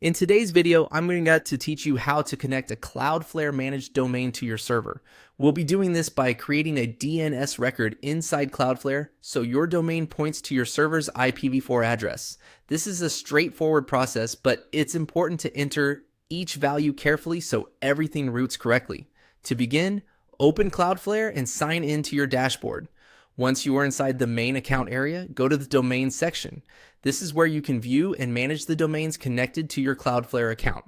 In today's video, I'm going to teach you how to connect a Cloudflare managed domain to your server. We'll be doing this by creating a DNS record inside Cloudflare so your domain points to your server's IPv4 address. This is a straightforward process, but it's important to enter each value carefully so everything routes correctly. To begin, open Cloudflare and sign in to your dashboard. Once you are inside the main account area, go to the domain section. This is where you can view and manage the domains connected to your Cloudflare account.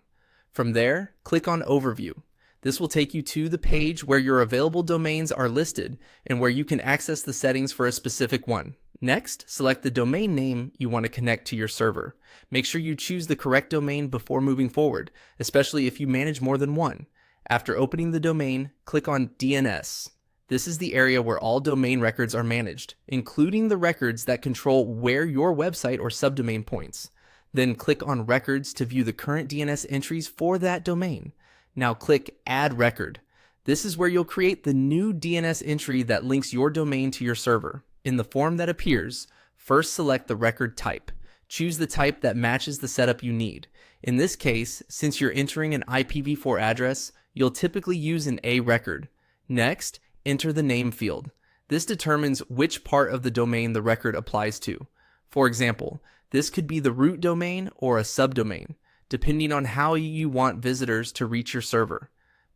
From there, click on Overview. This will take you to the page where your available domains are listed and where you can access the settings for a specific one. Next, select the domain name you want to connect to your server. Make sure you choose the correct domain before moving forward, especially if you manage more than one. After opening the domain, click on DNS. This is the area where all domain records are managed, including the records that control where your website or subdomain points. Then click on Records to view the current DNS entries for that domain. Now click Add Record. This is where you'll create the new DNS entry that links your domain to your server. In the form that appears, first select the record type. Choose the type that matches the setup you need. In this case, since you're entering an IPv4 address, you'll typically use an A record. Next, enter the name field. This determines which part of the domain the record applies to. For example, this could be the root domain or a subdomain, depending on how you want visitors to reach your server.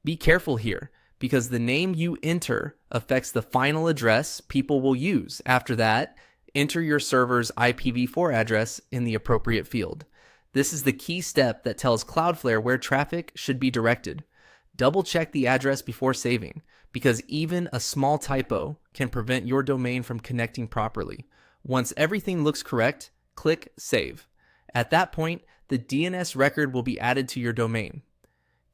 Be careful here, because the name you enter affects the final address people will use. After that, enter your server's IPv4 address in the appropriate field. This is the key step that tells Cloudflare where traffic should be directed. Double check the address before saving, because even a small typo can prevent your domain from connecting properly. Once everything looks correct, click Save. At that point, the DNS record will be added to your domain.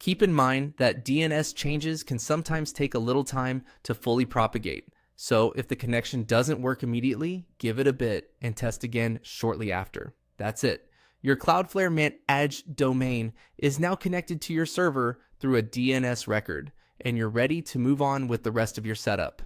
Keep in mind that DNS changes can sometimes take a little time to fully propagate, so if the connection doesn't work immediately, give it a bit and test again shortly after. That's it. Your Cloudflare managed domain is now connected to your server through a DNS record, and you're ready to move on with the rest of your setup.